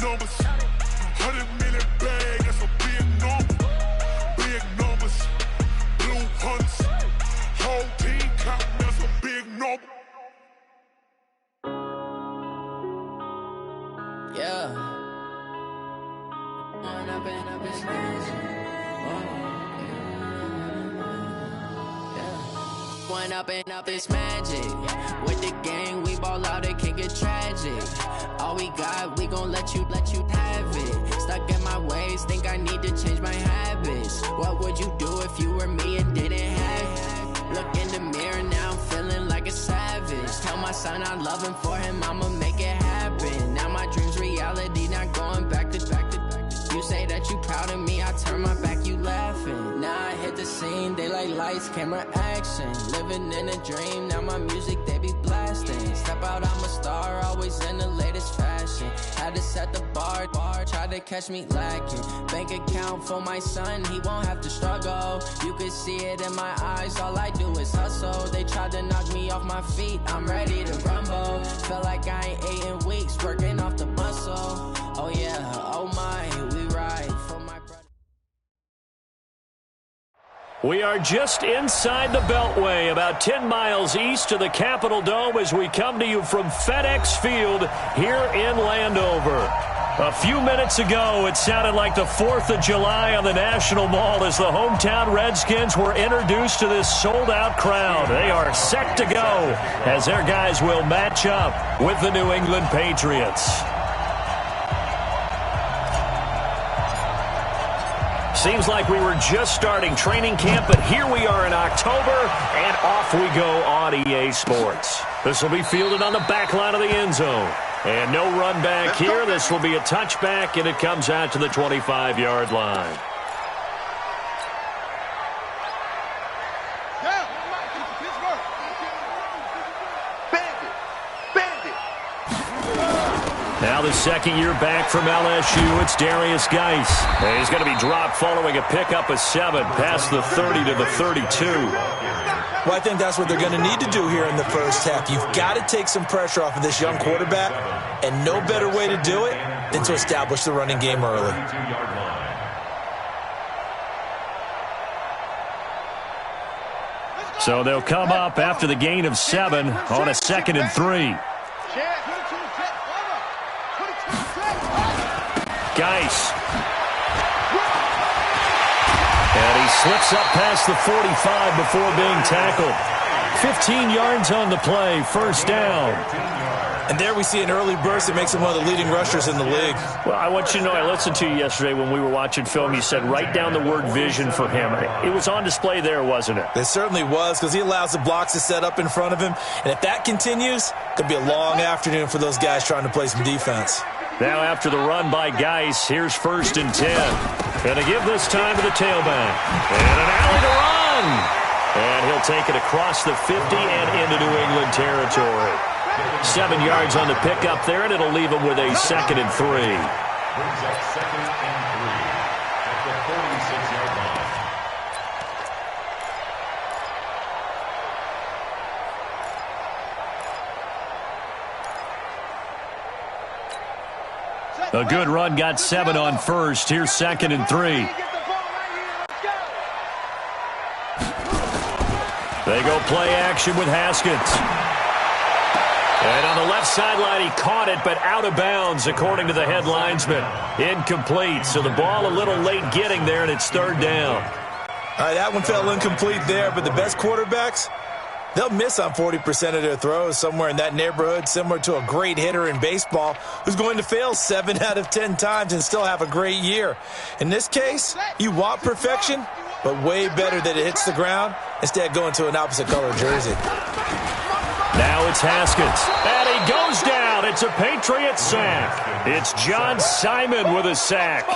numbers. 100 million bag, that's a big number. Big numbers. Blue hunts. Whole team counting, that's a big number. Yeah. One up and up is magic. With the gang, we ball out, it can get tragic. All we got, we gon' let you have it. Stuck in my ways, think I need to change my habits. What would you do if you were me and didn't have it? Look in the mirror, now I'm feeling like a savage. Tell my son I love him, for him I'ma make it happen. Now my dream's reality, not going back to. You say that you proud of me, I turn my back, you laughing. Now I hit the scene, they like lights, camera, action. Living in a dream, now my music, they be blasting. Step out, I'm a star, always in the latest fashion. Had to set the bar, try to catch me lacking. Bank account for my son, he won't have to struggle. You could see it in my eyes, all I do is hustle. They tried to knock me off my feet, I'm ready to rumble. Felt like I ain't ate in weeks, working off the muscle. Oh yeah, oh my, we ride for my brother. We are just inside the Beltway, about 10 miles east of the Capitol Dome as we come to you from FedEx Field here in Landover. A few minutes ago, it sounded like the 4th of July on the National Mall as the hometown Redskins were introduced to this sold-out crowd. They are set to go as their guys will match up with the New England Patriots. Seems like we were just starting training camp, but here we are in October, and off we go on EA Sports. This will be fielded on the back line of the end zone. And no run back here. This will be a touchback, and it comes out to the 25-yard line. Now the second year back from LSU, it's Darius Geis. And he's going to be dropped following a pickup of 7 past the 30 to the 32. Well, I think that's what they're going to need to do here in the first half. You've got to take some pressure off of this young quarterback, and no better way to do it than to establish the running game early. So they'll come up after the gain of 7 on a 2nd and 3. Geis. And he slips up past the 45 before being tackled. 15 yards on the play, first down. And there we see an early burst that makes him one of the leading rushers in the league. Well, I want you to know, I listened to you yesterday when we were watching film. You said write down the word vision for him. It was on display there, wasn't it? It certainly was, because he allows the blocks to set up in front of him. And if that continues, it could be a long afternoon for those guys trying to play some defense. Now after the run by Geis, here's 1st and 10. Going to give this time to the tailback. And an alley to run. And he'll take it across the 50 and into New England territory. 7 yards on the pickup there, and it'll leave him with a 2nd and 3. Brings up 2nd and 3 at the 46-yard line. A good run got 7 on first. Here's 2nd and 3. They go play action with Haskins. And on the left sideline, he caught it, but out of bounds, according to the head linesman. Incomplete, so the ball a little late getting there, and it's 3rd down. All right, that one fell incomplete there, but the best quarterbacks, they'll miss on 40% of their throws, somewhere in that neighborhood, similar to a great hitter in baseball who's going to fail 7 out of 10 times and still have a great year. In this case, you want perfection, but way better that it hits the ground instead of going to an opposite color jersey. Now it's Haskins, and he goes down. It's a Patriot sack. It's John Simon with a sack.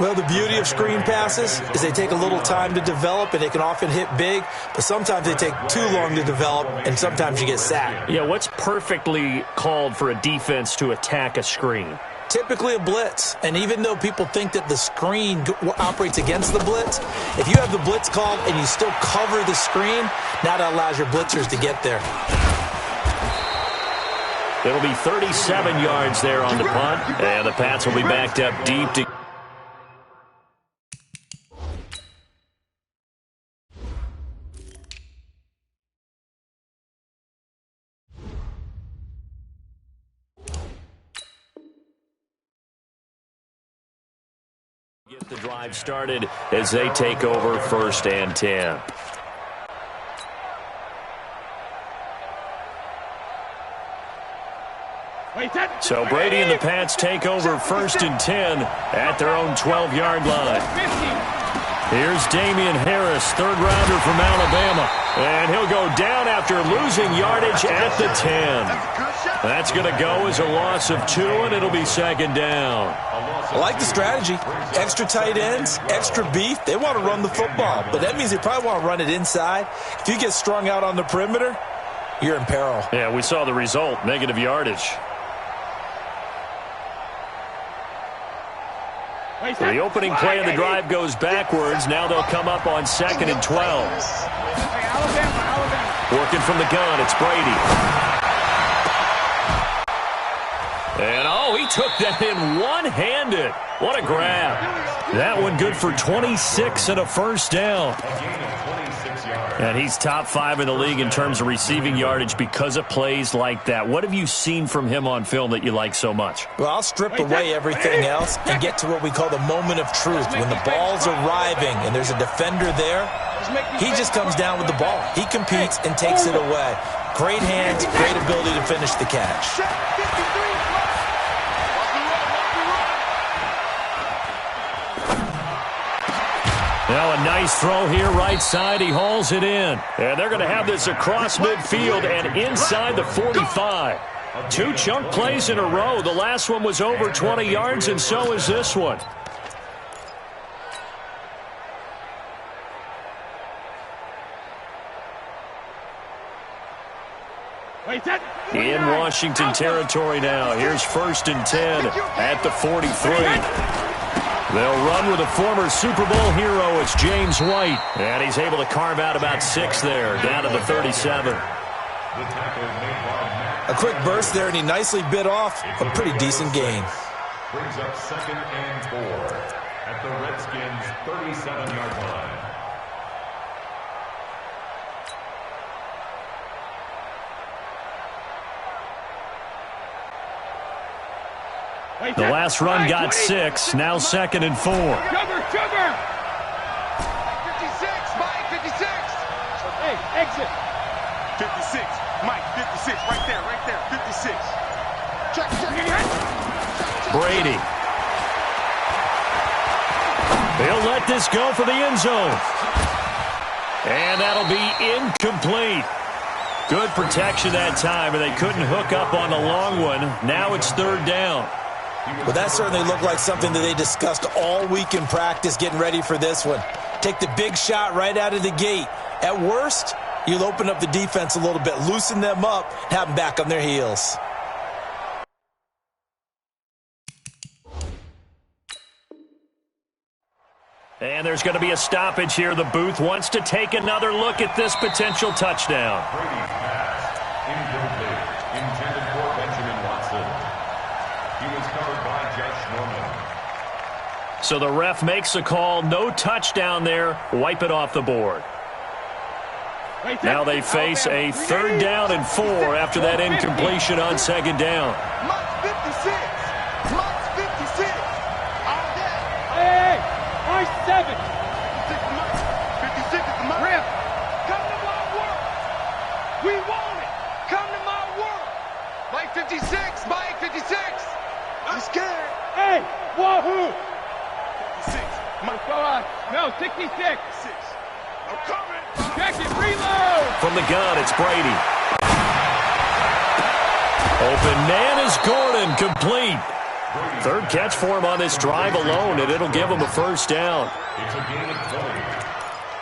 Well, the beauty of screen passes is they take a little time to develop, and they can often hit big, but sometimes they take too long to develop, and sometimes you get sacked. Yeah, what's perfectly called for a defense to attack a screen? Typically a blitz, and even though people think that the screen operates against the blitz, if you have the blitz called and you still cover the screen, now that allows your blitzers to get there. It'll be 37 yards there on the punt, and the Pats will be backed up deep to get the drive started as they take over 1st and 10. So Brady and the Pats take over 1st and 10 at their own 12-yard line. Here's Damian Harris, 3rd-rounder from Alabama. And he'll go down after losing yardage at the 10. That's going to go as a loss of 2, and it'll be 2nd down. I like the strategy. Extra tight ends, extra beef. They want to run the football, but that means they probably want to run it inside. If you get strung out on the perimeter, you're in peril. Yeah, we saw the result, negative yardage. The opening play of the drive goes backwards. Now they'll come up on 2nd and 12. Working from the gun, it's Brady. And, he took that in one-handed. What a grab. That one good for 26 and a 1st down. And he's top 5 in the league in terms of receiving yardage because of plays like that. What have you seen from him on film that you like so much? Well, I'll strip away everything else and get to what we call the moment of truth. When the ball's arriving and there's a defender there, he just comes down with the ball. He competes and takes it away. Great hands, great ability to finish the catch. Now a nice throw here right side. He hauls it in. And they're going to have this across midfield and inside the 45. 2 chunk plays in a row. The last one was over 20 yards, and so is this one. In Washington territory now. Here's 1st and 10 at the 43. They'll run with a former Super Bowl hero. It's James White. And he's able to carve out about 6 there, down to the 37. A quick burst there, and he nicely bit off a pretty decent gain. Brings up 2nd and 4 at the Redskins' 37-yard line. The last run got 6. Now 2nd and 4. Jugger! 56, Mike, 56. Hey, exit. 56, Mike, 56, right there, 56. Check. Brady. He'll let this go for the end zone. And that'll be incomplete. Good protection that time, and they couldn't hook up on the long one. Now it's 3rd down. Well, that certainly looked like something that they discussed all week in practice getting ready for this one. Take the big shot right out of the gate. At worst, you'll open up the defense a little bit, loosen them up, have them back on their heels. And there's going to be a stoppage here. The booth wants to take another look at this potential touchdown. Brady's pass, incomplete, intended for Benjamin Watson. He was covered by Josh Norman. So the ref makes a call. No touchdown there. Wipe it off the board. Now they face a 3rd down and 4 after that incompletion on 2nd down. Mike's 56. Mike's 56. All day. Hey, Mike's 7. 56 is the Mike. Ref, come to my world. We want it. Come to my world. Mike 56. Mike 56. I'm scared. Hey, wahoo. 56. Mike, no, 66. I'm coming. Check it, reload. From the gun, it's Brady. Open man is Gordon, complete. 3rd catch for him on this drive alone, and it'll give him a 1st down. It's a gain of 20.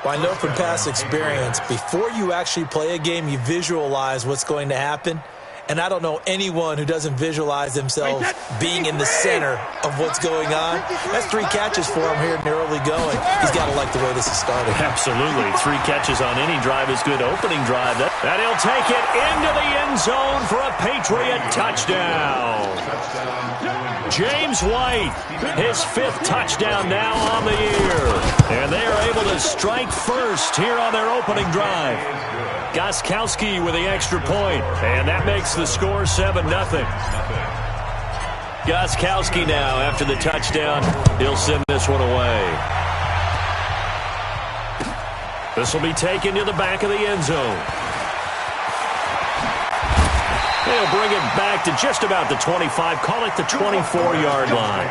Well, I know from past experience, before you actually play a game, you visualize what's going to happen. And I don't know anyone who doesn't visualize themselves being in the center of what's going on. That's 3 catches for him here in the early going. He's got to like the way this is starting. Absolutely. 3 catches on any drive is good opening drive. And he'll take it into the end zone for a Patriot touchdown. James White, his 5th touchdown now on the year. And they are able to strike first here on their opening drive. Gostkowski with the extra point, and that makes the score 7-0. Gostkowski now, after the touchdown, he'll send this one away. This will be taken to the back of the end zone. They'll bring it back to just about the 25, call it the 24-yard line.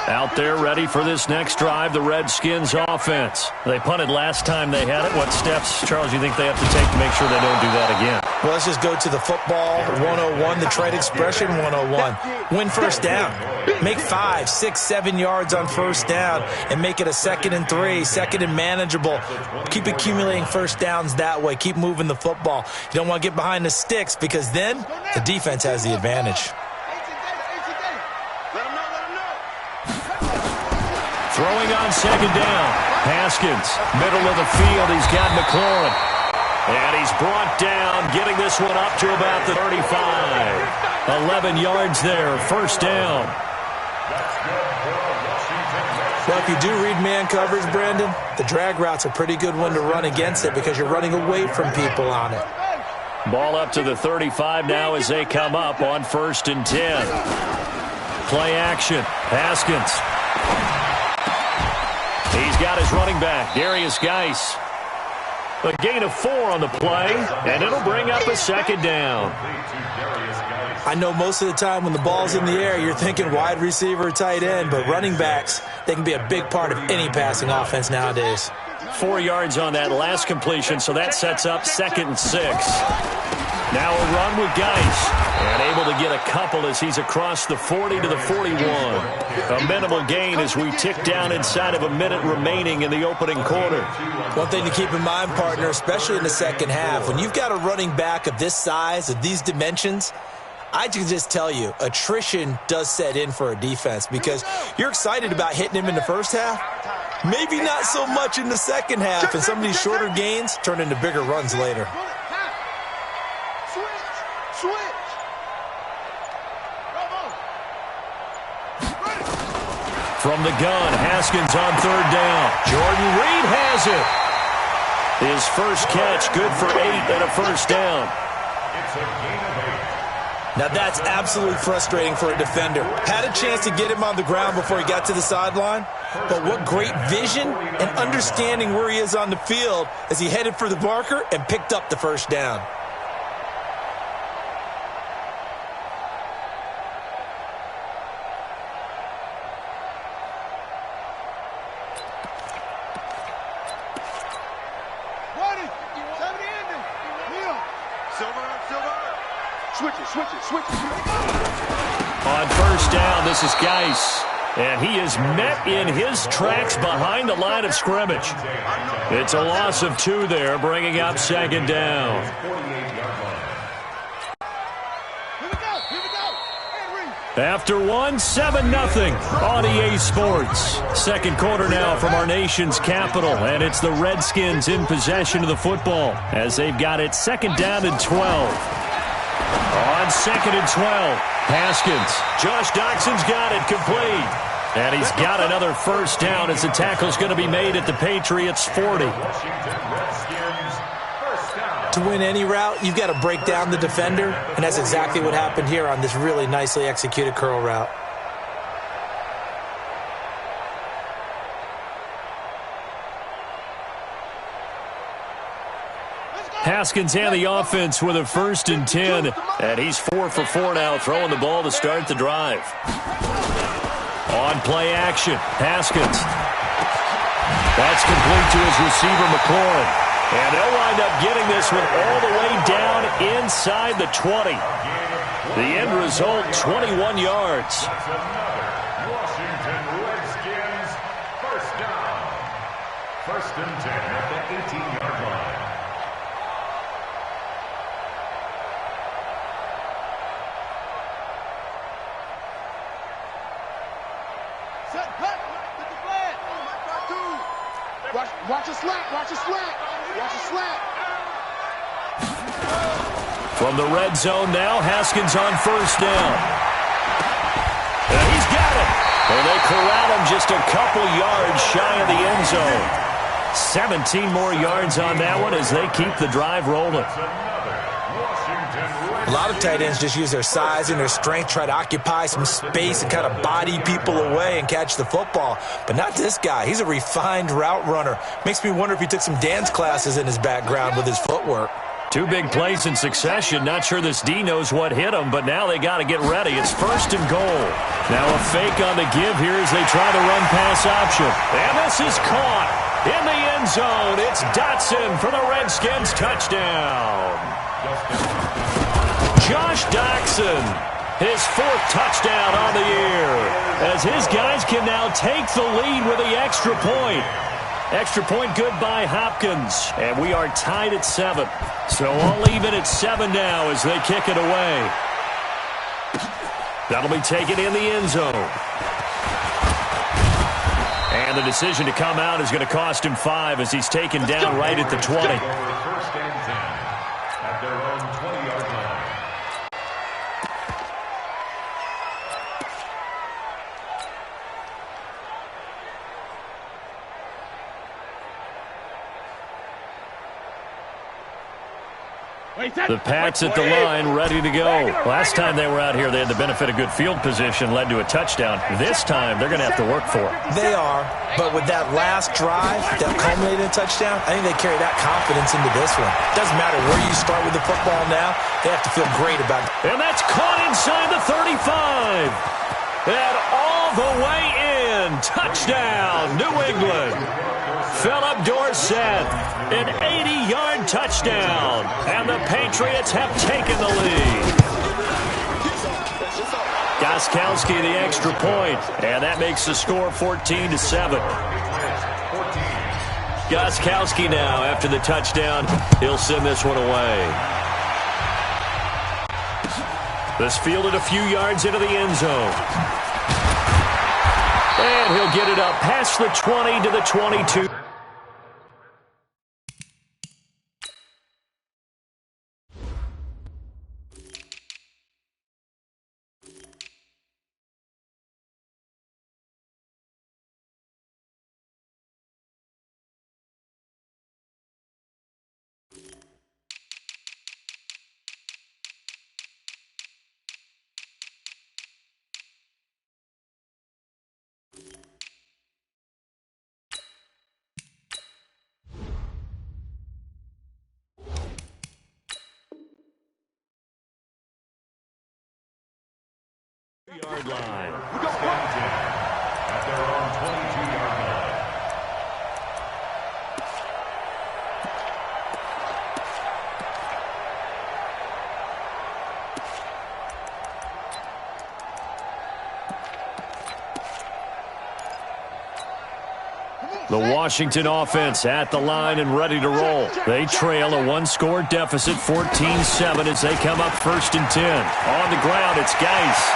Out there ready for this next drive, the Redskins offense. They punted last time they had it. What steps, Charles, do you think they have to take to make sure they don't do that again? Well, let's just go to the football 101, the trade expression 101. Win first down. Make 5, 6, 7 yards on first down and make it a 2nd and 3, 2nd and manageable. Keep accumulating first downs that way. Keep moving the football. You don't want to get behind the sticks because then the defense has the advantage. Throwing on 2nd down. Haskins, middle of the field. He's got McLaurin. And he's brought down, getting this one up to about the 35. 11 yards there, first down. Well, if you do read man coverage, Brandon, the drag route's a pretty good one to run against it because you're running away from people on it. Ball up to the 35 now as they come up on 1st and 10. Play action. Haskins. He's got his running back, Darius Geis. A gain of 4 on the play, and it'll bring up a 2nd down. I know most of the time when the ball's in the air, you're thinking wide receiver, tight end, but running backs, they can be a big part of any passing offense nowadays. 4 yards on that last completion, so that sets up 2nd and 6. Now a run with Geis, and able to get a couple as he's across the 40 to the 41. A minimal gain as we tick down inside of a minute remaining in the opening quarter. One thing to keep in mind, partner, especially in the second half, when you've got a running back of this size, of these dimensions, I can just tell you, attrition does set in for a defense because you're excited about hitting him in the first half. Maybe not so much in the second half, and some of these shorter gains turn into bigger runs later. From the gun, Haskins on 3rd down. Jordan Reed has it. His first catch, good for 8 and a first down. Now that's absolutely frustrating for a defender. Had a chance to get him on the ground before he got to the sideline, but what great vision and understanding where he is on the field as he headed for the marker and picked up the first down. Switch it. On first down, this is Geis. And he is met in his tracks behind the line of scrimmage. It's a loss of 2 there, bringing up 2nd down. After 1, 7-0 on EA Sports. Second quarter now from our nation's capital, and it's the Redskins in possession of the football as they've got it 2nd down and 12. On 2nd and 12, Haskins. Josh Doxson's got it complete. And he's got another first down as the tackle's going to be made at the Patriots' 40. To win any route, you've got to break down the defender, and that's exactly what happened here on this really nicely executed curl route. Haskins and the offense with a 1st and 10, and he's 4 for 4 now, throwing the ball to start the drive. On play action, Haskins. That's complete to his receiver, McLaurin. And they'll wind up getting this one all the way down inside the 20. The end result, 21 yards. Washington Redskins, first down. 1st and 10 at the 18-yard line. Watch a slap. Watch a slap. Watch a slap. From the red zone now, Haskins on first down. And he's got it. And they corral him just a couple yards shy of the end zone. 17 more yards on that one as they keep the drive rolling. A lot of tight ends just use their size and their strength, try to occupy some space and kind of body people away and catch the football. But not this guy. He's a refined route runner. Makes me wonder if he took some dance classes in his background with his footwork. Two big plays in succession. Not sure this D knows what hit him, but now they got to get ready. It's first and goal. Now a fake on the give here as they try the run-pass option. And this is caught in the end zone. It's Dotson for the Redskins touchdown. Josh Doctson, his fourth touchdown on the year, as his guys can now take the lead with the extra point. Extra point good by Hopkins, and we are tied at 7. So all even at 7 now as they kick it away. That'll be taken in the end zone. And the decision to come out is going to cost him 5 as he's taken down right at the 20. First and 10 at their own 20-yard line. The Pats at the line, ready to go. Last time they were out here, they had the benefit of good field position, led to a touchdown. This time, they're going to have to work for it. They are, but with that last drive that culminated in a touchdown, I think they carry that confidence into this one. Doesn't matter where you start with the football now, they have to feel great about it. And that's caught inside the 35. And all the way in. Touchdown, New England. Philip Dorsett, an 80-yard touchdown, and the Patriots have taken the lead. Gostkowski the extra point, and that makes the score 14-7. Gostkowski now, after the touchdown, he'll send this one away. This fielded a few yards into the end zone. And he'll get it up past the 20 to the 22. Yard line. At their own 22-yard line. The Washington offense at the line and ready to roll. They trail a one-score deficit, 14-7, as they come up first and 10. On the ground, it's Geis.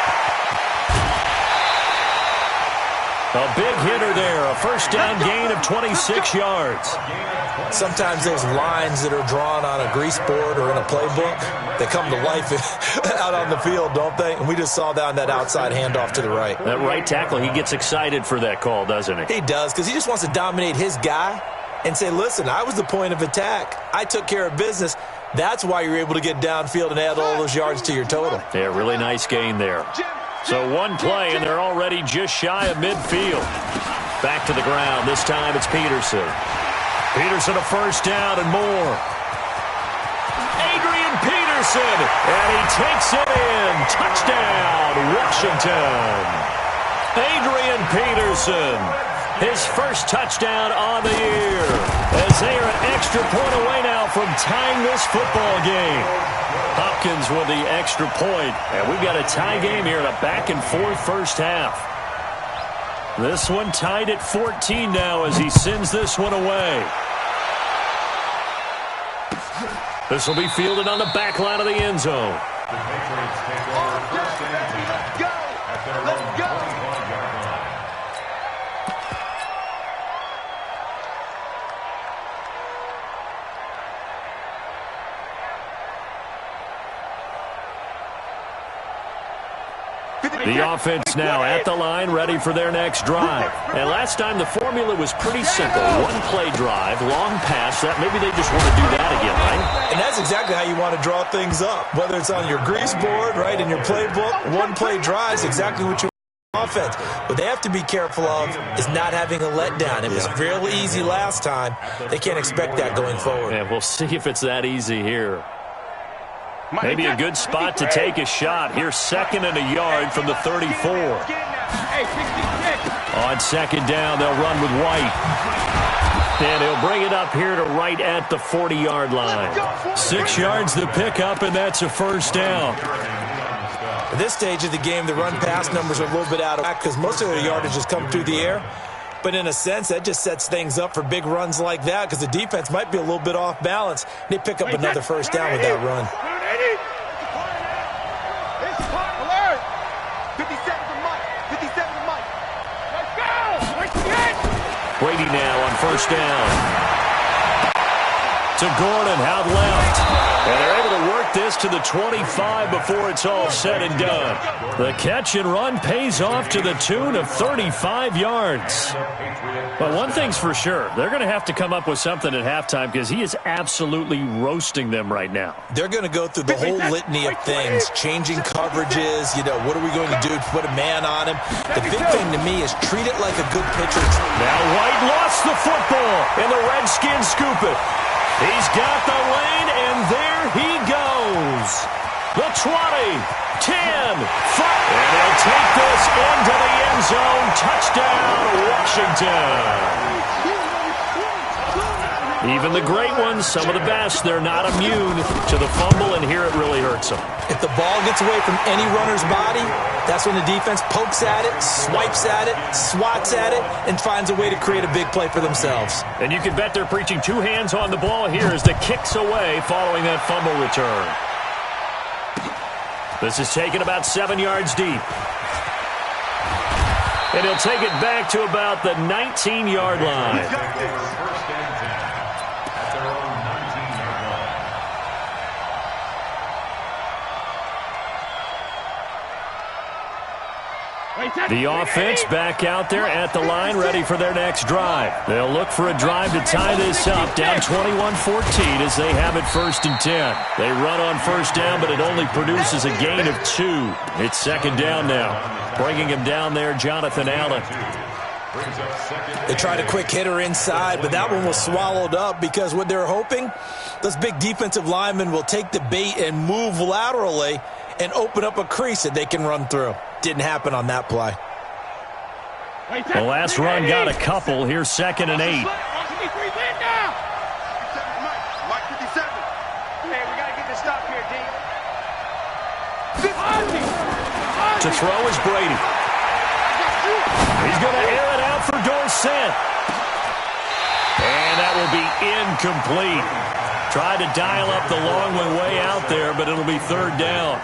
A big hitter there, a first down gain of 26 yards. Sometimes those lines that are drawn on a grease board or in a playbook, they come to life out on the field, don't they? And we just saw that on that outside handoff to the right. That right tackle, he gets excited for that call, doesn't he? He does, because he just wants to dominate his guy and say, listen, I was the point of attack. I took care of business. That's why you're able to get downfield and add all those yards to your total. Yeah, really nice gain there. So one play, and they're already just shy of midfield. Back to the ground. This time it's Peterson. Peterson a first down and more. Adrian Peterson, and he takes it in. Touchdown, Washington. Adrian Peterson, his first touchdown on the year, as they are an extra point away now from tying this football game. Hopkins with the extra point, and we've got a tie game here in a back-and-forth first half. This one tied at 14 now as he sends this one away. This will be fielded on the back line of the end zone. The Patriots take over first and 10 at their own 25-yard line. The offense now at the line, ready for their next drive. And last time the formula was pretty simple. One-play drive, long pass. That maybe they just want to do that again, right? And that's exactly how you want to draw things up. Whether it's on your grease board, right, in your playbook, one-play drive is exactly what you want offense. What they have to be careful of is not having a letdown. It was real easy last time. They can't expect that going forward. And we'll see if it's that easy here. Maybe a good spot to take a shot. Here's 2nd and a yard from the 34. On 2nd down, they'll run with White. And he'll bring it up here to right at the 40-yard line. 6 yards the pickup, and that's a first down. At this stage of the game, the run-pass numbers are a little bit out of whack because most of their yardage has come through the air. But in a sense, that just sets things up for big runs like that because the defense might be a little bit off balance. They pick up another first down with that run. 57 Brady now on first down. To Gordon, out left. And they're able to work this to the 25 before it's all said and done. The catch and run pays off to the tune of 35 yards. But one thing's for sure, they're going to have to come up with something at halftime because he is absolutely roasting them right now. They're going to go through the whole litany of things, changing coverages, what are we going to do to put a man on him? The big thing to me is treat it like a good pitcher. Now White lost the football, and the Redskins scoop it. He's got the lane, and there he goes. The 20, 10, 5, and he'll take this into the end zone. Touchdown, Washington. Even the great ones, some of the best, they're not immune to the fumble, and here it really hurts them. If the ball gets away from any runner's body, that's when the defense pokes at it, swipes at it, swats at it, and finds a way to create a big play for themselves. And you can bet they're preaching 2 hands on the ball here as the kick's away following that fumble return. This is taken about 7 yards deep. And he'll take it back to about the 19-yard line. The offense back out there at the line, ready for their next drive. They'll look for a drive to tie this up, down 21-14 as they have it 1st and 10. They run on first down, but it only produces a gain of 2. It's 2nd down now. Bringing him down there, Jonathan Allen. They tried a quick hitter inside, but that one was swallowed up because what they're hoping, those big defensive linemen will take the bait and move laterally and open up a crease that they can run through. Didn't happen on that play. The last run got a couple. Here's 2nd and 8. To throw is Brady. He's going to air it out for Dorsett. And that will be incomplete. Tried to dial up the long one way out there, but it'll be 3rd down.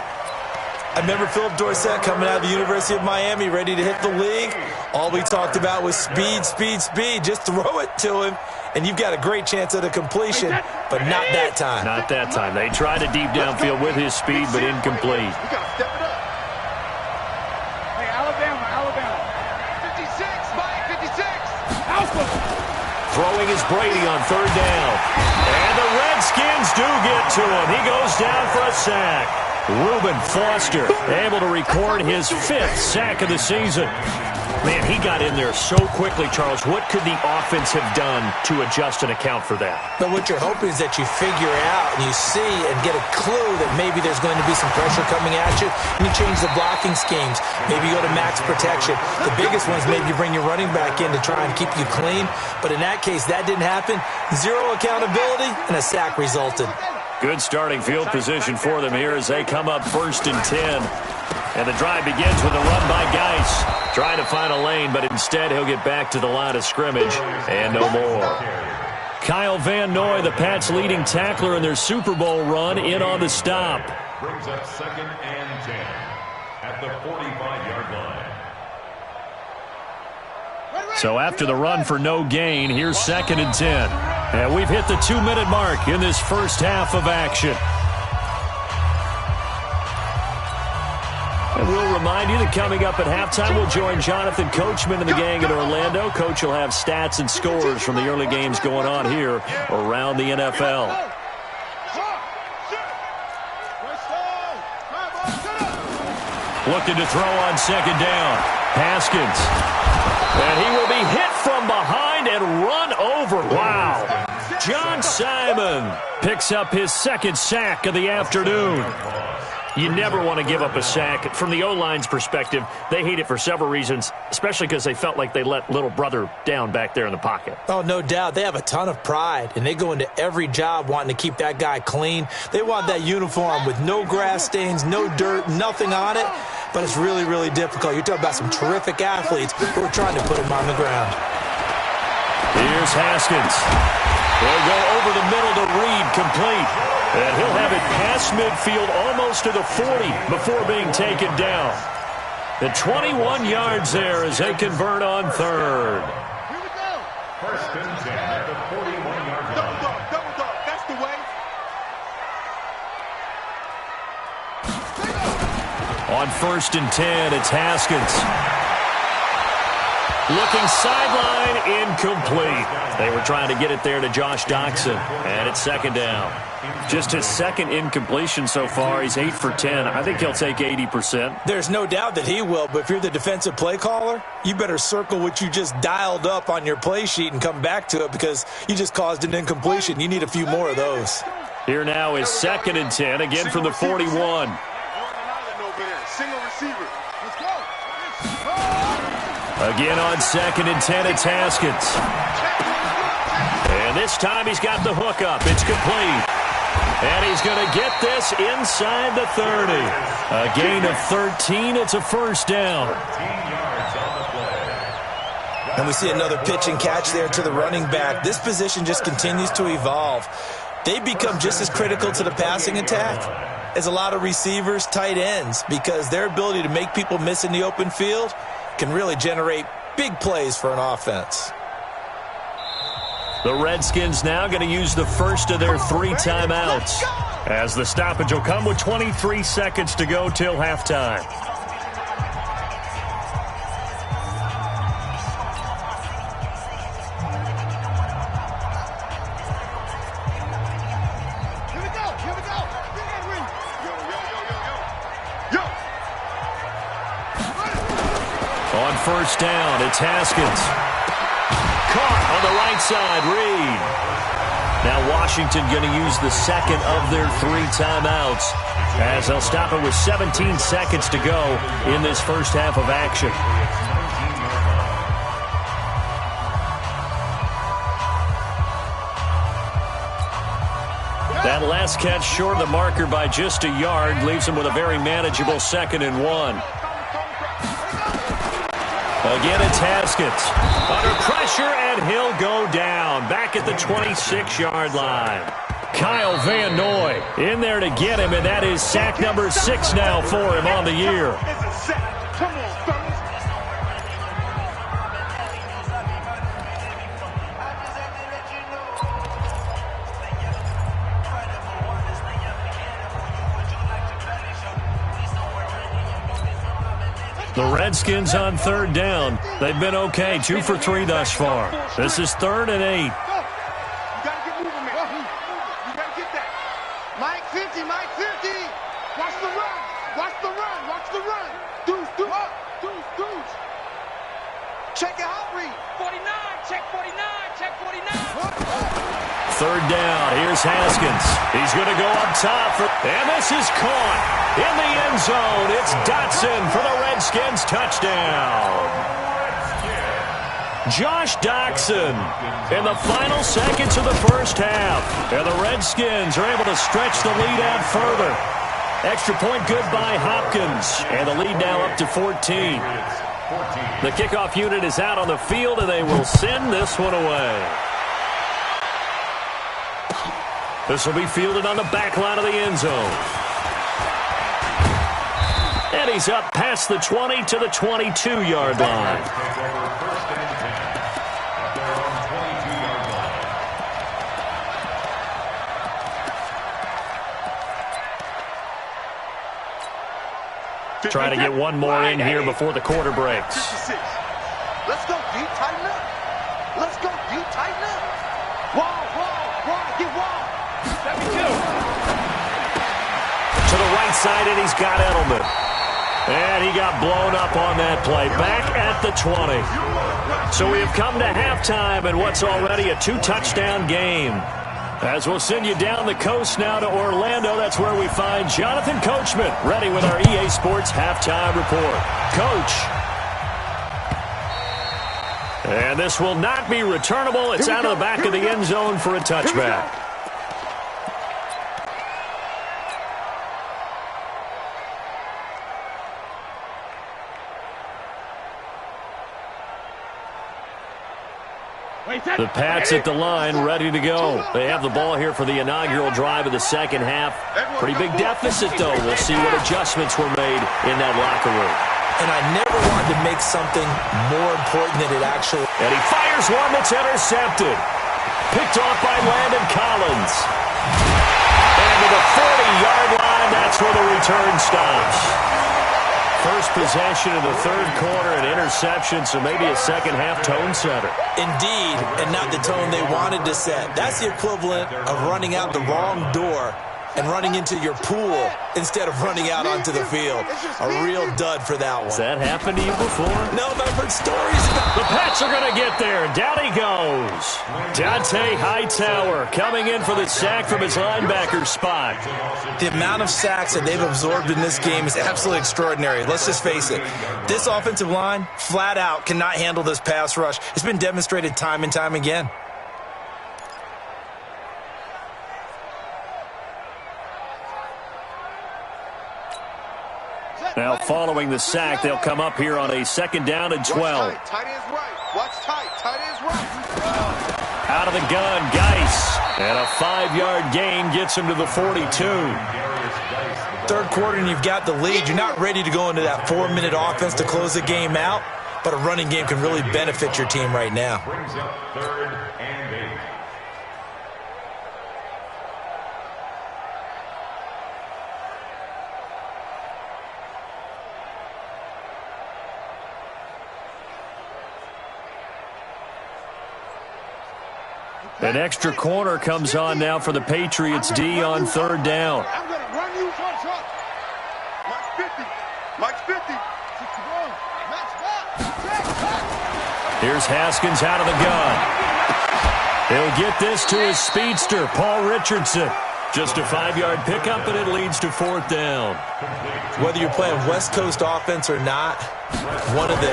I remember Philip Dorsett coming out of the University of Miami ready to hit the league. All we talked about was speed, speed, speed. Just throw it to him, and you've got a great chance at a completion, but not that time. Not that time. They tried a deep downfield with his speed, but incomplete. Hey, Alabama. 56, Mike, 56. Throwing is Brady on 3rd down. And the Redskins do get to him. He goes down for a sack. Reuben Foster able to record his 5th sack of the season. Man, he got in there so quickly, Charles. What could the offense have done to adjust and account for that? But what you're hoping is that you figure out and you see and get a clue that maybe there's going to be some pressure coming at you, and you change the blocking schemes. Maybe you go to max protection. The biggest one is maybe you bring your running back in to try and keep you clean. But in that case, that didn't happen. 0 accountability, and a sack resulted. Good starting field position for them here as they come up 1st and 10. And the drive begins with a run by Geis. Trying to find a lane, but instead he'll get back to the line of scrimmage and no more. Kyle Van Noy, the Pats' leading tackler in their Super Bowl run, in on the stop. Brings up 2nd and 10 at the 45-yard line. So after the run for no gain, here's 2nd and 10. And we've hit the 2-minute mark in this first half of action. And we'll remind you that coming up at halftime, we'll join Jonathan Coachman and the gang in Orlando. Coach will have stats and scores from the early games going on here around the NFL. Looking to throw on second down. Haskins. And he will be hit from behind and run over. Wow. John Simon picks up his second sack of the afternoon. You never want to give up a sack. From the O-line's perspective, they hate it for several reasons, especially because they felt like they let little brother down back there in the pocket. Oh, no doubt. They have a ton of pride, and they go into every job wanting to keep that guy clean. They want that uniform with no grass stains, no dirt, nothing on it. But it's really, really difficult. You're talking about some terrific athletes who are trying to put him on the ground. Here's Haskins. They'll go over the middle to Reed, complete. And he'll have it past midfield almost to the 40 before being taken down. The 21 yards there as they convert on third. Here we go. First and 10 at the 41-yard line. Double dog. That's the way. On first and 10, it's Haskins. Looking sideline, incomplete. They were trying to get it there to Josh Doctson, and it's second down. Just his second incompletion so far. He's 8 for 10. I think he'll take 80%. There's no doubt that he will, but if you're the defensive play caller, you better circle what you just dialed up on your play sheet and come back to it because you just caused an incompletion. You need a few more of those. Here now is second and 10, again from the 41. Single receiver. Let's go. Again on second and 10, it's Haskins. And this time he's got the hook up. It's complete. And he's going to get this inside the 30. A gain of 13. It's a first down. 13 yards on the play. And we see another pitch and catch there to the running back. This position just continues to evolve. They become just as critical to the passing attack as a lot of receivers, tight ends, because their ability to make people miss in the open field can really generate big plays for an offense. The Redskins now going to use the first of their 3 timeouts, as the stoppage will come with 23 seconds to go till halftime. On first down, it's Haskins. Caught on the right side, Reed. Now Washington going to use the second of their 3 timeouts as they'll stop it with 17 seconds to go in this first half of action. That last catch short of the marker by just a yard leaves them with a very manageable 2nd and 1. Again, it's Haskins. Under pressure, and he'll go down. Back at the 26-yard line. Kyle Van Noy in there to get him, and that is sack number 6 now for him on the year. Come on, fellas. The Redskins on third down. They've been okay, 2 for 3 thus far. This is 3rd and 8. You gotta get moving, man. You gotta get that. Mike 50, Mike 50. Watch the run. Watch the run. Watch the run. Deuce. Check it out, Reed. 49. Check 49. Check 49. Third down. Here's Haskins. He's going to go up top. And this is caught in the end zone. It's Dotson for the Redskins touchdown. Josh Doctson in the final seconds of the first half. And the Redskins are able to stretch the lead out further. Extra point good by Hopkins. And the lead now up to 14. The kickoff unit is out on the field, and they will send this one away. This will be fielded on the back line of the end zone. And he's up past the 20 to the 22-yard line. Trying to get one more in here before the quarter breaks. 56. Let's go, D. Tighten up. Let's go, D. Tighten up. Wall, get wall. 72. To the right side, and he's got Edelman. And he got blown up on that play. Back at the 20. So we have come to halftime in what's already a 2-touchdown game. As we'll send you down the coast now to Orlando, that's where we find Jonathan Coachman, ready with our EA Sports Halftime Report. Coach. And this will not be returnable. It's out of the back of the end zone for a touchback. The Pats at the line, ready to go. They have the ball here for the inaugural drive of the second half. Pretty big deficit, though. We'll see what adjustments were made in that locker room. And I never wanted to make something more important than it actually. And he fires one that's intercepted. Picked off by Landon Collins. And to the 40-yard line, that's where the return stops. First possession of the third quarter, an interception, so maybe a second-half tone setter. Indeed, and not the tone they wanted to set. That's the equivalent of running out the wrong door and running into your pool instead of running out onto the field. A real dud for that one. Has that happened to you before? No, but I've heard stories about The Pats are going to get there. Down he goes. Dont'a Hightower coming in for the sack from his linebacker spot. The amount of sacks that they've absorbed in this game is absolutely extraordinary. Let's just face it. This offensive line, flat out, cannot handle this pass rush. It's been demonstrated time and time again. Now, following the sack, they'll come up here on a second down and 12. Tight ends right. Watch tight. Tight ends right. Out of the gun, Geis. And a 5-yard gain gets him to the 42. Third quarter and you've got the lead. You're not ready to go into that 4-minute offense to close the game out, but a running game can really benefit your team right now. Brings up 3rd and 8. An extra corner comes on now for the Patriots D on 3rd down. I'm going to run you from truck. Mike's 50. Mike's 50. 61. Max back. Here's Haskins out of the gun. He'll get this to his speedster, Paul Richardson. Just a 5-yard pickup, and it leads to 4th down. Whether you're playing West Coast offense or not, one of the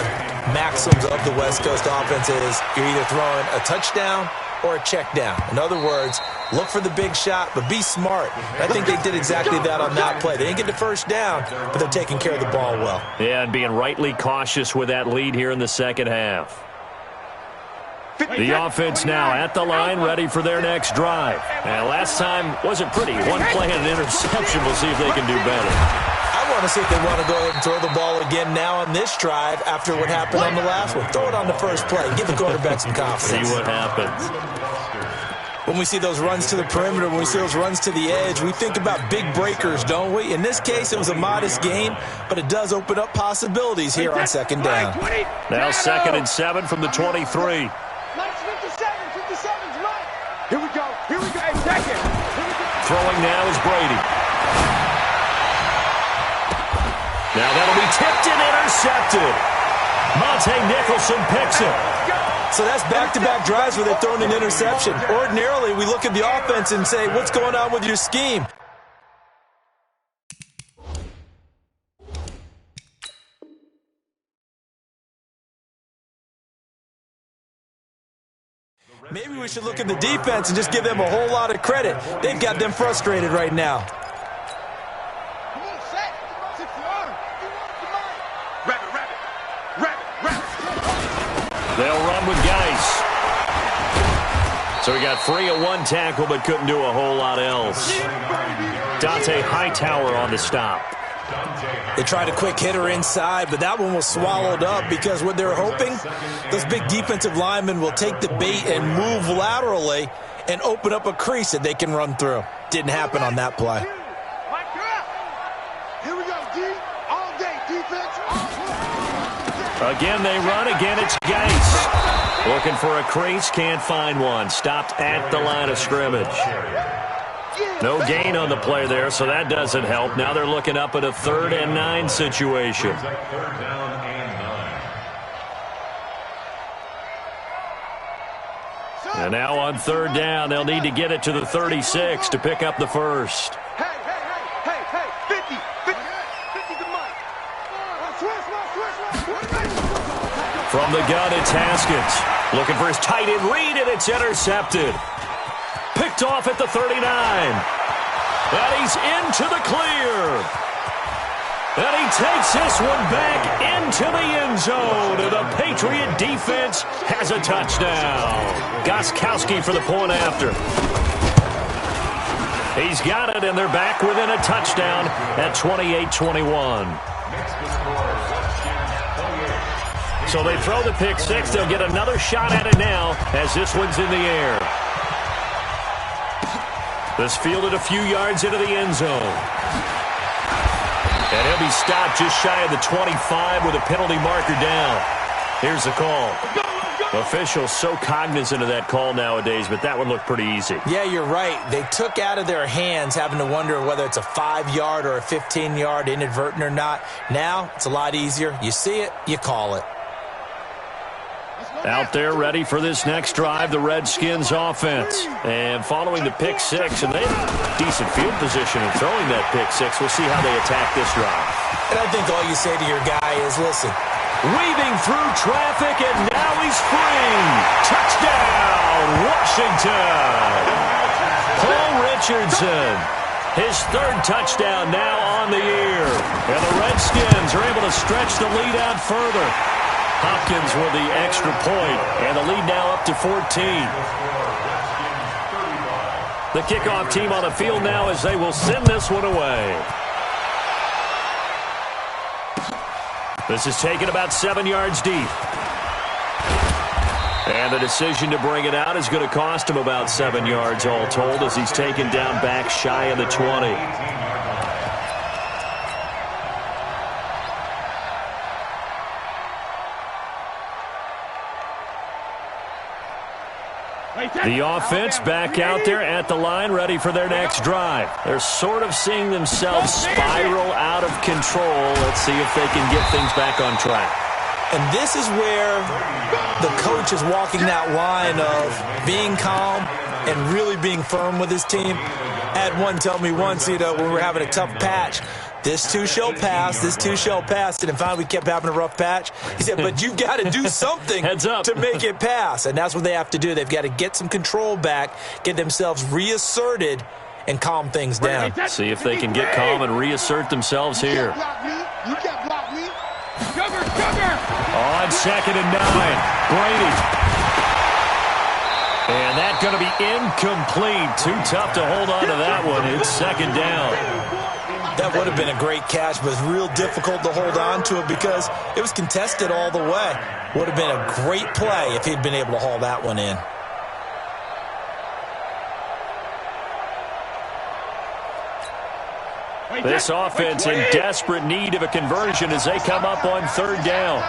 maxims of the West Coast offense is you're either throwing a touchdown or a check down. In other words, look for the big shot, but be smart. I think they did exactly that on that play. They didn't get the first down, but they're taking care of the ball well. Yeah, and being rightly cautious with that lead here in the second half. The offense now at the line, ready for their next drive. And last time wasn't pretty. One play and an interception. We'll see if they can do better. I want to see if they want to go ahead and throw the ball again now on this drive after what happened on the last one. Throw it on the first play. Give the quarterback some confidence. See what happens. When we see those runs to the perimeter, when we see those runs to the edge, we think about big breakers, don't we? In this case, it was a modest gain, but it does open up possibilities here on second down. Now 2nd and 7 from the 23. Mike's 57's Mike. Here we go. Hey, second. Throwing now is Brady. Now that'll be tipped and intercepted. Monte Nicholson picks it. So that's back-to-back drives where they're throwing an interception. Ordinarily, we look at the offense and say, what's going on with your scheme? Maybe we should look at the defense and just give them a whole lot of credit. They've got them frustrated right now. Come on, set. 61. Rabbit. They'll run with Geis. So he got free of one tackle but couldn't do a whole lot else. Dont'a Hightower on the stop. They tried a quick hitter inside, but that one was swallowed up because what they're hoping, those big defensive linemen will take the bait and move laterally and open up a crease that they can run through. Didn't happen on that play. Here we go, D. All day. Again they run. Again it's Gase. Looking for a crease. Can't find one. Stopped at the line of scrimmage. No gain on the play there, so that doesn't help. Now they're looking up at a 3rd and 9 situation. And now on 3rd down, they'll need to get it to the 36 to pick up the first. Hey, 50 the mic. From the gun, it's Haskins. Looking for his tight end read, and it's intercepted. Picked off at the 39. And he's into the clear. And he takes this one back into the end zone. And the Patriot defense has a touchdown. Gostkowski for the point after. He's got it, and they're back within a touchdown at 28-21. So they throw the pick six. They'll get another shot at it now as this one's in the air. This fielded a few yards into the end zone. And he'll be stopped just shy of the 25 with a penalty marker down. Here's the call. Officials so cognizant of that call nowadays, but that one looked pretty easy. Yeah, you're right. They took out of their hands having to wonder whether it's a 5-yard or a 15-yard inadvertent or not. Now it's a lot easier. You see it, you call it. Out there ready for this next drive, the Redskins offense. And following the pick six, and they have decent field position in throwing that pick six. We'll see how they attack this drive. And I think all you say to your guy is, listen. Weaving through traffic, and now he's free. Touchdown, Washington. Paul Richardson. His 3rd touchdown now on the year. And the Redskins are able to stretch the lead out further. Hopkins with the extra point, and the lead now up to 14. The kickoff team on the field now as they will send this one away. This is taken about 7 yards deep. And the decision to bring it out is going to cost him about 7 yards all told as he's taken down back shy of the 20. The offense back out there at the line, ready for their next drive. They're sort of seeing themselves spiral out of control. Let's see if they can get things back on track. And this is where the coach is walking that line of being calm and really being firm with his team. I had one tell me once, when we were having a tough patch, this too shall pass, this too shall pass. And finally, we kept having a rough patch. He said, but you've got to do something to make it pass. And that's what they have to do. They've got to get some control back, get themselves reasserted, and calm things down. See if they can get calm and reassert themselves here. You can't block me. Cover. On 2nd and 9, Brady. And that's going to be incomplete. Too tough to hold on to that one. It's 2nd down. That would have been a great catch, but it's real difficult to hold on to it because it was contested all the way. Would have been a great play if he'd been able to haul that one in. This offense in desperate need of a conversion as they come up on 3rd down.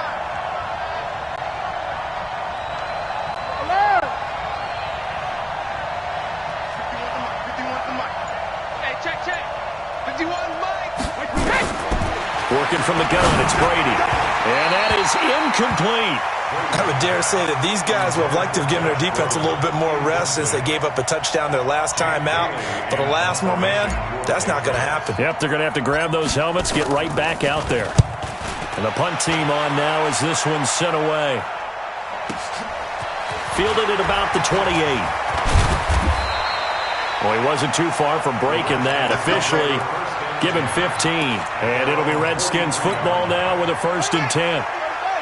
Working from the gun, it's Brady. And that is incomplete. I would dare say that these guys would have liked to have given their defense a little bit more rest since they gave up a touchdown their last time out. But alas, my man, that's not going to happen. Yep, they're going to have to grab those helmets, get right back out there. And the punt team on now as this one's sent away. Fielded at about the 28. Well, he wasn't too far from breaking that. Officially given 15. And it'll be Redskins football now with a 1st and 10.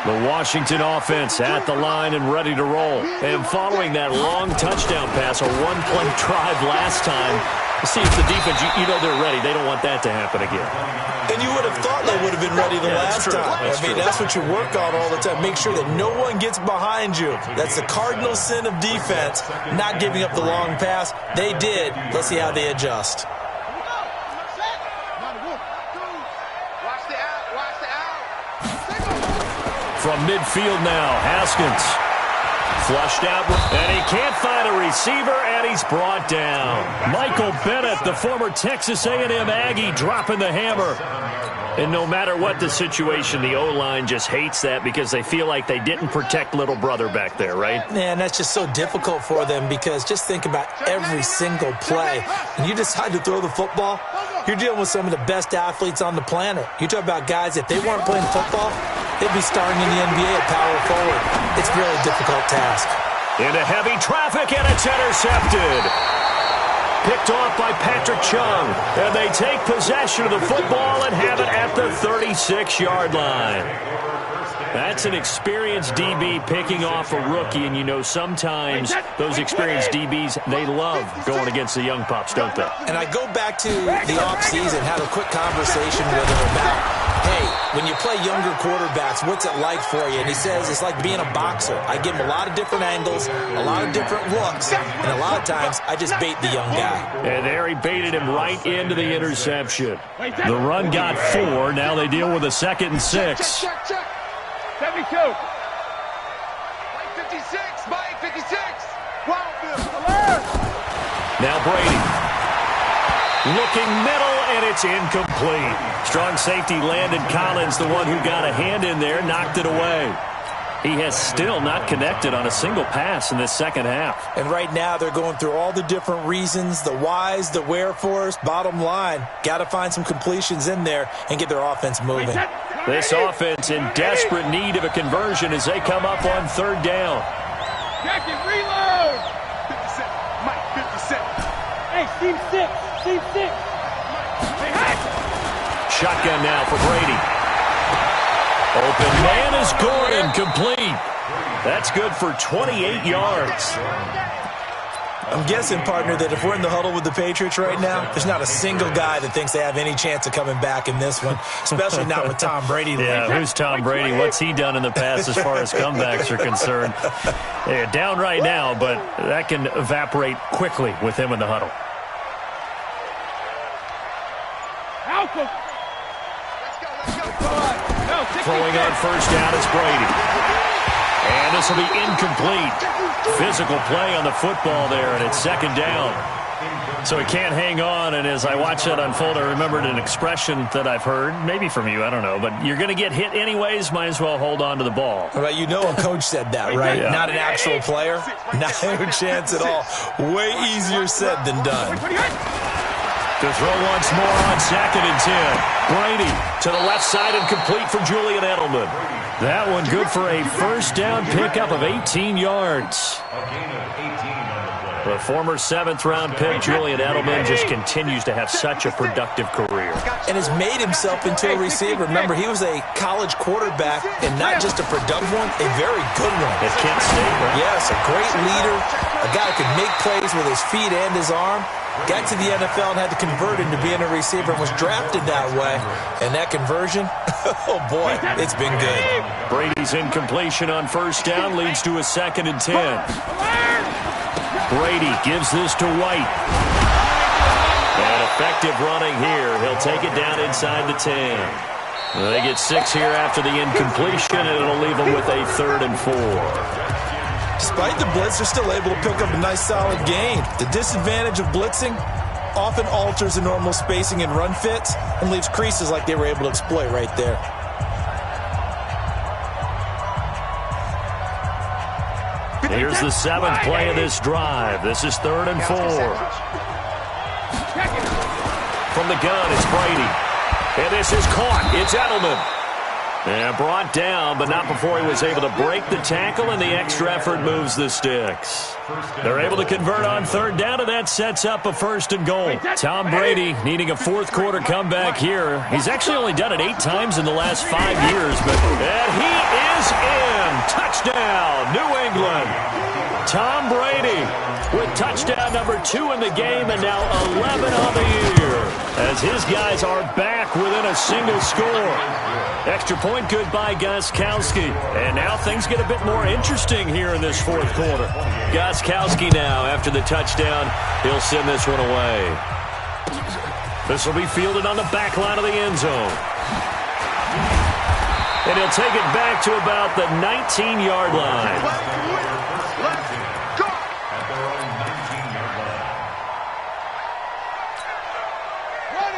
The Washington offense at the line and ready to roll. And following that long touchdown pass, a one-play drive last time, see if the defense, they're ready. They don't want that to happen again. And you would have thought they would have been ready the last time. That's what you work on all the time. Make sure that no one gets behind you. That's the cardinal sin of defense, not giving up the long pass. They did. Let's see how they adjust. from midfield now. Haskins flushed out, and he can't find a receiver, and he's brought down. Michael Bennett, the former Texas A&M Aggie, dropping the hammer. And no matter what the situation, the O-line just hates that because they feel like they didn't protect little brother back there, right? Man, that's just so difficult for them because just think about every single play. And you decide to throw the football, you're dealing with some of the best athletes on the planet. You talk about guys, if they weren't playing football, they'd be starting in the NBA at power forward. It's a really difficult task. Into heavy traffic, and it's intercepted. Picked off by Patrick Chung, and they take possession of the football and have it at the 36-yard line. That's an experienced DB picking off a rookie, and you know sometimes those experienced DBs, they love going against the young pups, don't they? And I go back to the offseason, had a quick conversation with him about, hey, when you play younger quarterbacks, what's it like for you? And he says it's like being a boxer. I give him a lot of different angles, a lot of different looks, and a lot of times I just bait the young guy. And there he baited him right into the interception. The run got 4. Now they deal with a 2nd and 6. Check. 72. Mike 56. Mike 56. Now Brady. Looking middle, and it's incomplete. Strong safety Landon Collins, the one who got a hand in there, knocked it away. He has still not connected on a single pass in this second half. And right now they're going through all the different reasons, the whys, the wherefores. Bottom line, got to find some completions in there and get their offense moving. This offense in desperate need of a conversion as they come up on 3rd down. Jacket, reload! 57. Mike 57. Hey, team 6. Team 6. Shotgun now for Brady. Open man is Gordon, complete. That's good for 28 yards. I'm guessing, partner, that if we're in the huddle with the Patriots right now, there's not a single guy that thinks they have any chance of coming back in this one, especially not with Tom Brady. Yeah, who's Tom Brady? What's he done in the past as far as comebacks are concerned? They're down right now, but that can evaporate quickly with him in the huddle. Throwing on 1st down is Brady. And this will be incomplete. Physical play on the football there, and it's 2nd down. So he can't hang on, and as I watch that unfold, I remembered an expression that I've heard, maybe from you, I don't know, but you're going to get hit anyways, might as well hold on to the ball. Right, you know a coach said that, right? Yeah. Not an actual player. Not a chance at all. Way easier said than done. To throw once more on 2nd and 10. Brady to the left side and complete for Julian Edelman. That one good for a 1st down pickup of 18 yards. The former 7th-round pick, Julian Edelman, just continues to have such a productive career. And has made himself into a receiver. Remember, he was a college quarterback, and not just a productive one, a very good one. At Kent State, right? Yes, a great leader, a guy who could make plays with his feet and his arm. Got to the NFL and had to convert into being a receiver and was drafted that way. And that conversion, oh boy, it's been good. Brady's incompletion on 1st down leads to a 2nd and 10. Brady gives this to White. And effective running here. He'll take it down inside the 10. They get 6 here after the incompletion, and it'll leave them with a 3rd and 4. Despite the blitz, they're still able to pick up a nice solid gain. The disadvantage of blitzing often alters the normal spacing and run fits and leaves creases like they were able to exploit right there. Here's the 7th play of this drive. This is 3rd and 4. From the gun, it's Brady. And this is caught. It's Edelman. And brought down, but not before he was able to break the tackle, and the extra effort moves the sticks. They're able to convert on 3rd down, and that sets up a 1st and goal. Tom Brady needing a 4th quarter comeback here. He's actually only done it 8 times in the last 5 years, but and he is in. Touchdown, New England. Tom Brady with touchdown number 2 in the game, and now 11 on the year, as his guys are back within a single score. Extra point good by Gostkowski. And now things get a bit more interesting here in this 4th quarter. Gostkowski now, after the touchdown, he'll send this one away. This will be fielded on the back line of the end zone. And he'll take it back to about the 19-yard line. Let's go. At their own 19-yard line.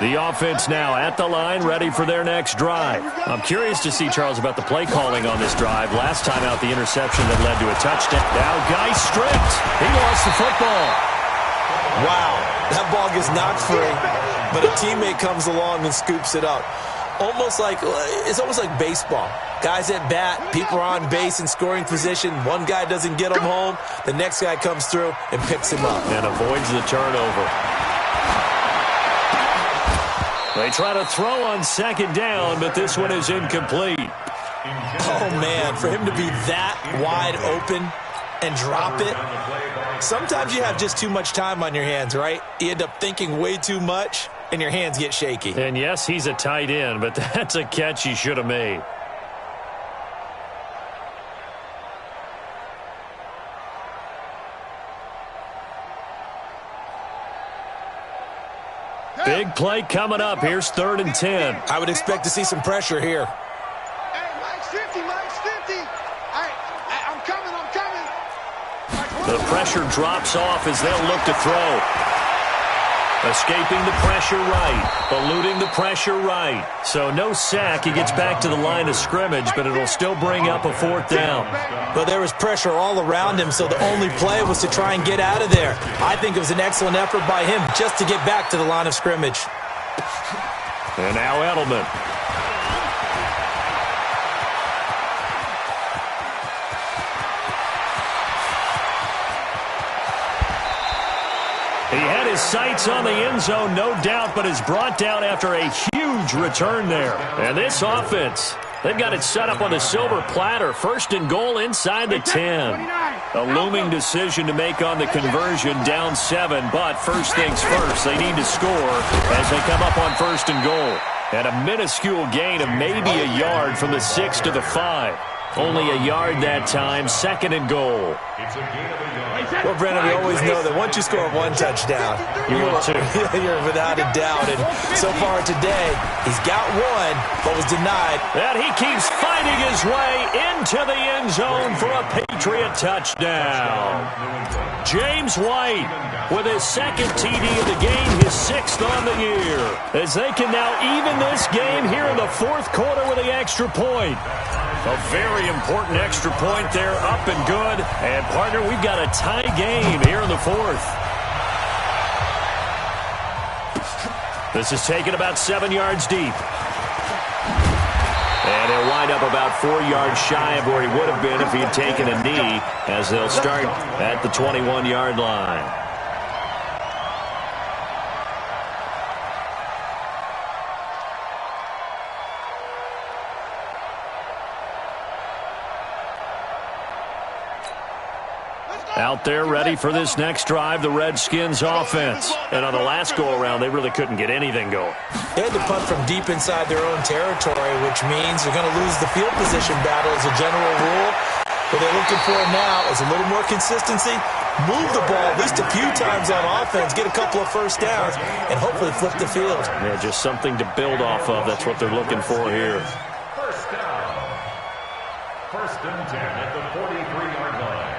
The offense now at the line, ready for their next drive. I'm curious to see, Charles, about the play calling on this drive. Last time out, the interception that led to a touchdown. Now, Guy stripped. He lost the football. Wow, that ball gets knocked free, but a teammate comes along and scoops it up. It's almost like baseball. Guys at bat, people are on base in scoring position. One guy doesn't get him home. The next guy comes through and picks him up. And avoids the turnover. They try to throw on second down, but this one is incomplete. Oh, man, for him to be that wide open and drop it. Sometimes you have just too much time on your hands, right? You end up thinking way too much, and your hands get shaky. And yes, he's a tight end, but that's a catch he should have made. Big play coming up. Here's 3rd and 10. I would expect to see some pressure here. Hey, Mike's 50, Mike's 50. I'm coming. The pressure drops off as they'll look to throw. Escaping the pressure right. Eluding the pressure right. So no sack. He gets back to the line of scrimmage, but it'll still bring up a 4th down. But there was pressure all around him, so the only play was to try and get out of there. I think it was an excellent effort by him just to get back to the line of scrimmage. And now Edelman. He had his sights on the end zone, no doubt, but is brought down after a huge return there. And this offense, they've got it set up on the silver platter. 1st and goal inside the 10. A looming decision to make on the conversion, down 7. But first things first, they need to score as they come up on 1st and goal. And a minuscule gain of maybe a yard from the 6 to the 5. Only a yard that time, 2nd and goal. It's a gain of a yard. Well, Brennan, we always know that once you score one touchdown, you're without a doubt. And so far today, he's got one, but was denied. And he keeps fighting his way into the end zone for a Patriot touchdown. James White with his 2nd TD of the game, his 6th on the year. As they can now even this game here in the 4th quarter with the extra point. A very important extra point there, up and good. And, partner, we've got a tie game here in the 4th. This is taken about 7 yards deep. And he'll wind up about 4 yards shy of where he would have been if he had taken a knee, as they'll start at the 21-yard line. Out there ready for this next drive, the Redskins offense. And on the last go-around, they really couldn't get anything going. They had to punt from deep inside their own territory, which means they're going to lose the field position battle as a general rule. What they're looking for now is a little more consistency, move the ball at least a few times on offense, get a couple of first downs, and hopefully flip the field. Yeah, just something to build off of. That's what they're looking for here. First down. 1st and 10 at the 43-yard line.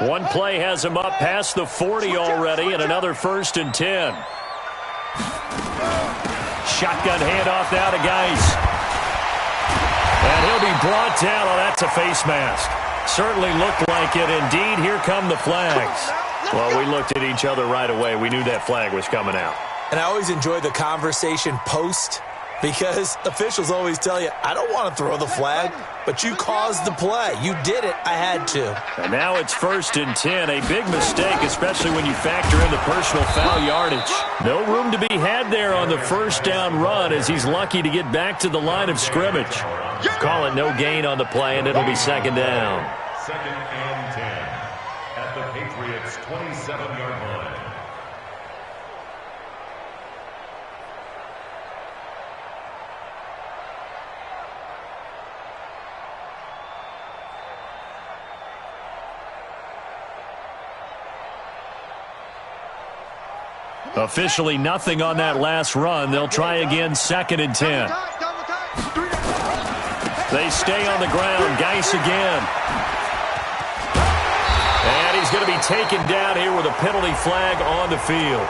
One play has him up past the 40 already, and another 1st and 10. Shotgun handoff now to Geis. And he'll be brought down. Oh, that's a face mask. Certainly looked like it. Indeed, here come the flags. Well, we looked at each other right away. We knew that flag was coming out. And I always enjoy the conversation post, because officials always tell you, I don't want to throw the flag, but you caused the play. You did it. I had to. And now it's 1st and 10. A big mistake, especially when you factor in the personal foul yardage. No room to be had there on the 1st down run, as he's lucky to get back to the line of scrimmage. Call it no gain on the play, and it'll be 2nd down. 2nd and 10 at the Patriots' 27-yard line. Officially nothing on that last run. They'll try again, 2nd and 10. They stay on the ground. Geis again. And he's going to be taken down here with a penalty flag on the field.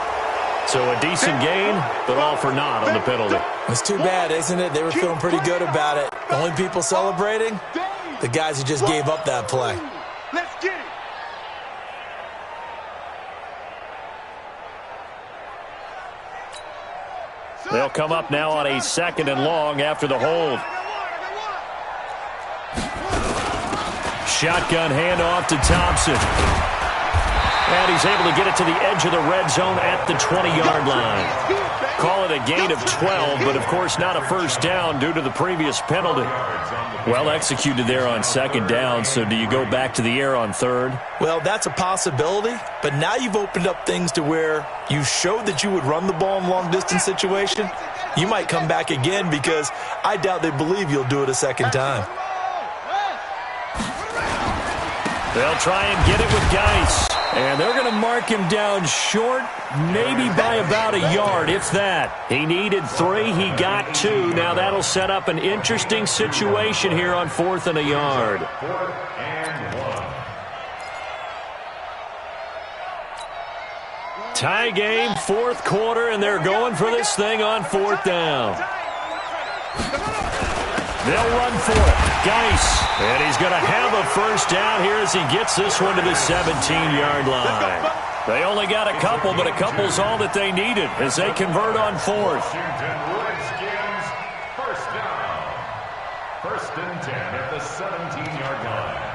So a decent gain, but all for naught on the penalty. It's too bad, isn't it? They were feeling pretty good about it. The only people celebrating? The guys who just gave up that play. Let's get it. They'll come up now on a 2nd and long after the hold. Shotgun handoff to Thompson. And he's able to get it to the edge of the red zone at the 20-yard line. Call it a gain of 12, but of course not a first down due to the previous penalty. Well executed there on 2nd down, so do you go back to the air on 3rd? Well, that's a possibility, but now you've opened up things to where you showed that you would run the ball in long-distance situation. You might come back again because I doubt they believe you'll do it a 2nd time. They'll try and get it with Geis. And they're going to mark him down short, maybe by about a yard, if that. He needed 3. He got 2. Now that'll set up an interesting situation here on 4th and a yard. 4th and 1. Tie game, 4th quarter, and they're going for this thing on 4th down. They'll run for it. Geis. And he's going to have a first down here as he gets this one to the 17-yard line. They only got a couple, but a couple's all that they needed as they convert on 4th. Washington Redskins, first down. 1st and 10 at the 17-yard line.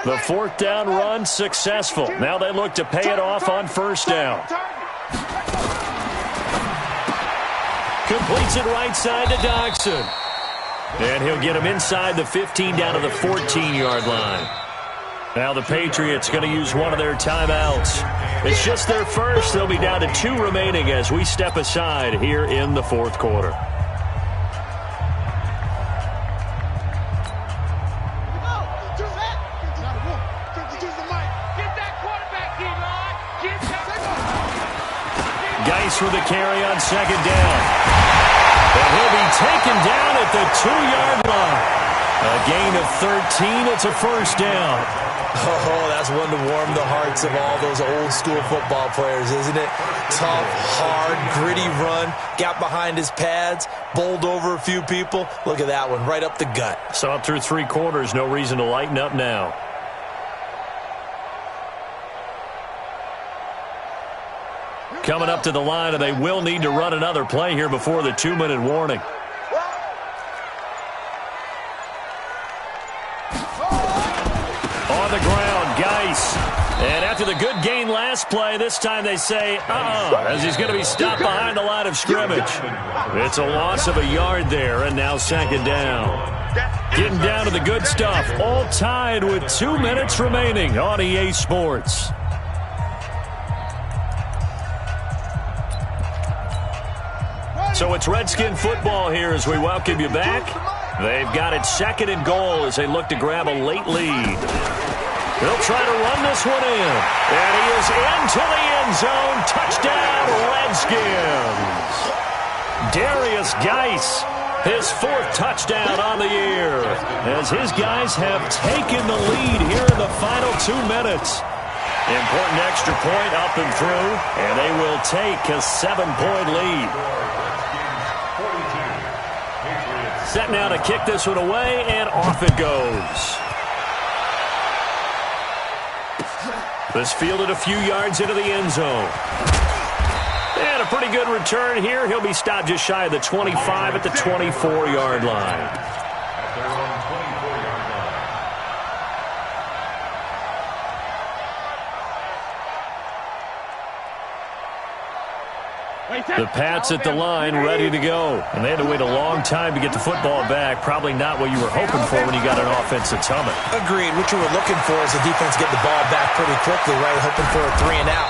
The 4th down run successful. Now they look to pay it off on 1st down. Completes it right side to Dodson. And he'll get him inside the 15 down to the 14-yard line. Now the Patriots going to use one of their timeouts. It's just their first. They'll be down to 2 remaining as we step aside here in the 4th quarter. Geis with a carry on 2nd down. And he'll be taken down at the 2-yard line. A gain of 13. It's a first down. Oh, that's one to warm the hearts of all those old school football players, isn't it? Tough, hard, gritty run. Got behind his pads, bowled over a few people. Look at that one, right up the gut. So up through 3 quarters, no reason to lighten up now. Coming up to the line, and they will need to run another play here before the 2-minute warning. On the ground, Geis. And after the good gain last play, this time they say, as he's going to be stopped behind the line of scrimmage. It's a loss of a yard there, and now 2nd down. Getting down to the good stuff, all tied with 2 minutes remaining on EA Sports. So it's Redskin football here as we welcome you back. They've got it 2nd and goal as they look to grab a late lead. They'll try to run this one in. And he is into the end zone. Touchdown, Redskins. Darius Geis, his 4th touchdown on the year, as his guys have taken the lead here in the final 2 minutes. Important extra point up and through, and they will take a 7-point lead. Set now to kick this one away, and off it goes. This fielded a few yards into the end zone. And a pretty good return here. He'll be stopped just shy of the 25 at the 24-yard line. At their own 24-yard line. The Pats at the line, ready to go. And they had to wait a long time to get the football back. Probably not what you were hoping for when you got an offense that's humming. Agreed. What you were looking for is the defense get the ball back pretty quickly, right? Hoping for a 3-and-out.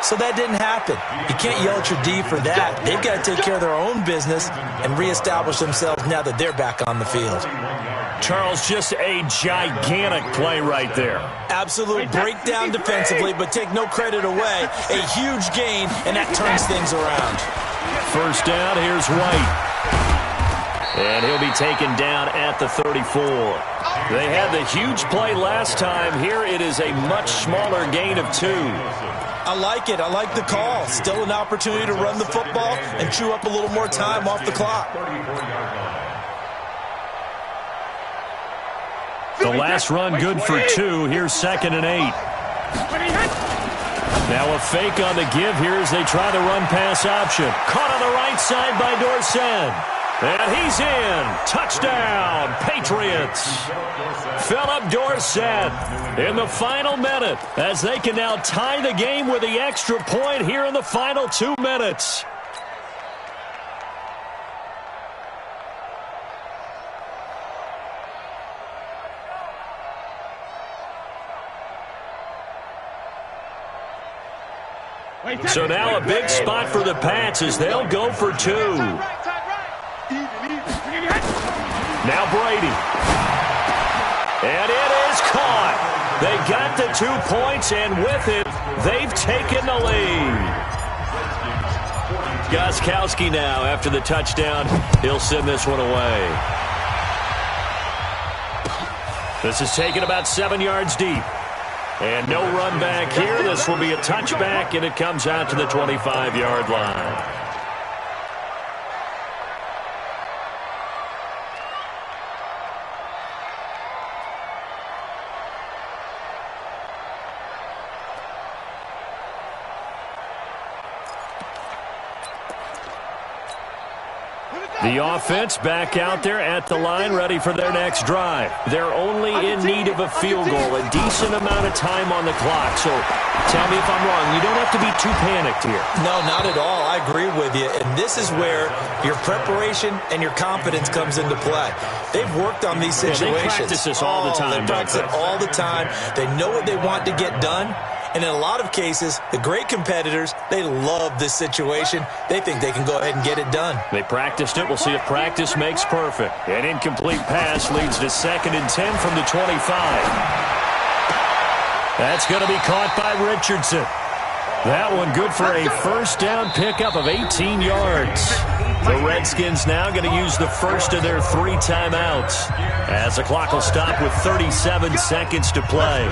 So that didn't happen. You can't yell at your D for that. They've got to take care of their own business and reestablish themselves now that they're back on the field. Charles, just a gigantic play right there. Absolute breakdown defensively, but take no credit away. A huge gain, and that turns things around. First down, here's White. And he'll be taken down at the 34. They had the huge play last time. Here it is a much smaller gain of 2. I like it. I like the call. Still an opportunity to run the football and chew up a little more time off the clock. The last run good for 2. Here's 2nd and 8. Now a fake on the give here as they try the run-pass option. Caught on the right side by Dorsett. And he's in. Touchdown, Patriots. Philip Dorsett in the final minute as they can now tie the game with the extra point here in the final 2 minutes. So now a big spot for the Pats as they'll go for 2. Now Brady. And it is caught. They got the 2 points, and with it, they've taken the lead. Gostkowski now, after the touchdown, he'll send this one away. This is taken about 7 yards deep. And no run back here. This will be a touchback, and it comes out to the 25-yard line. The offense back out there at the line, ready for their next drive. They're only in need of a field goal, a decent amount of time on the clock. So tell me if I'm wrong. You don't have to be too panicked here. No, not at all. I agree with you. And this is where your preparation and your confidence comes into play. They've worked on these situations. They practice this all the time. They practice it all the time. They know what they want to get done. And in a lot of cases, the great competitors, they love this situation. They think they can go ahead and get it done. They practiced it. We'll see if practice makes perfect. An incomplete pass leads to 2nd and 10 from the 25. That's going to be caught by Richardson. That one good for a first down pickup of 18 yards. The Redskins now going to use the first of their 3 timeouts as the clock will stop with 37 seconds to play.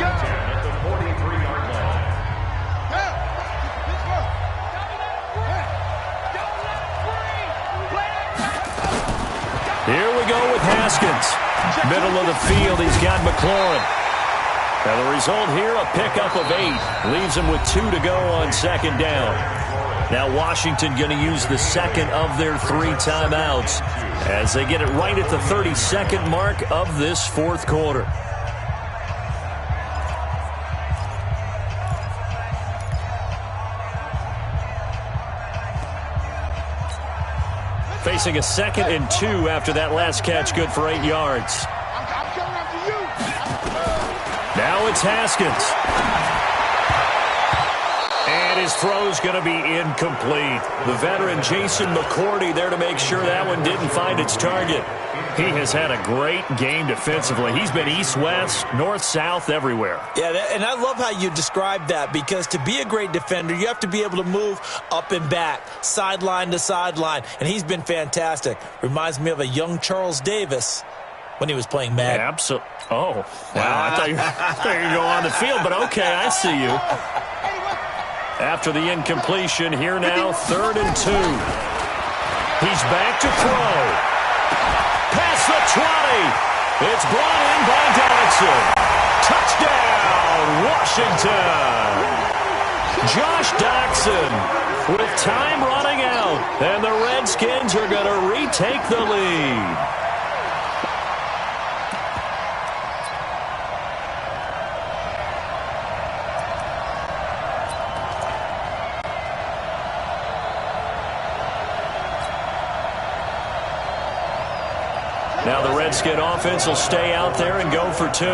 Here we go with Haskins. Middle of the field, he's got McLaurin. Now the result here, a pickup of 8. Leaves him with 2 to go on 2nd down. Now Washington going to use the second of their 3 timeouts as they get it right at the 32nd mark of this 4th quarter. Facing a 2nd and 2 after that last catch, good for 8 yards. Now it's Haskins. And his throw's going to be incomplete. The veteran Jason McCourty there to make sure that one didn't find its target. He has had a great game defensively. He's been east-west, north-south, everywhere. Yeah, and I love how you describe that, because to be a great defender, you have to be able to move up and back, sideline to sideline, and he's been fantastic. Reminds me of a young Charles Davis when he was playing Madden. Absolutely. Oh, wow. I thought you were going to go on the field, but okay, I see you. After the incompletion, here now, 3rd and 2. He's back to throw. Past the 20. It's brought in by Dodson. Touchdown, Washington. Josh Doctson with time running out, and the Redskins are going to retake the lead. Now the Redskin offense will stay out there and go for 2.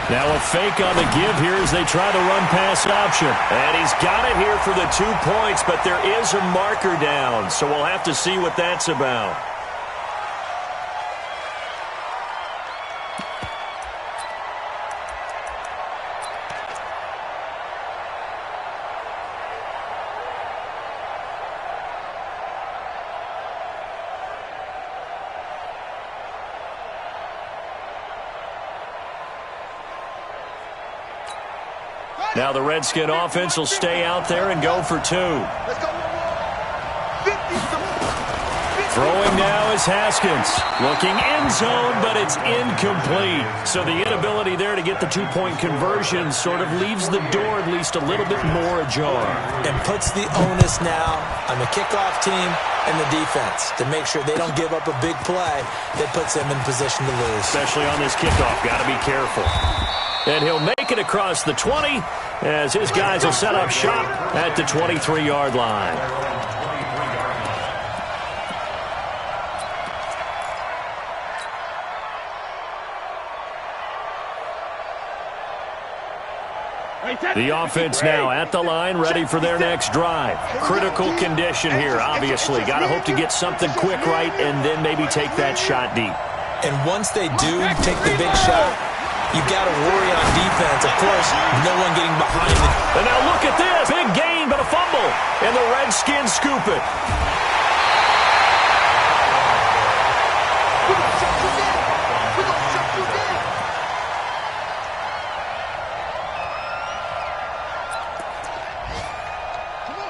Now a fake on the give here as they try the run-pass option. And he's got it here for the 2 points, but there is a marker down, so we'll have to see what that's about. Now the Redskin offense will stay out there and go for 2. Throwing now is Haskins. Looking end zone, but it's incomplete. So the inability there to get the 2-point conversion sort of leaves the door at least a little bit more ajar. And puts the onus now on the kickoff team and the defense to make sure they don't give up a big play that puts them in position to lose. Especially on this kickoff. Got to be careful. And he'll make it across the 20 as his guys will set up shop at the 23-yard line. The offense now at the line, ready for their next drive. Critical condition here, obviously. Got to hope to get something quick right and then maybe take that shot deep. And once they do take the big shot, you've got to worry on defense. Of course, no one getting behind it. And now look at this. Big gain, but a fumble. And the Redskins scoop it.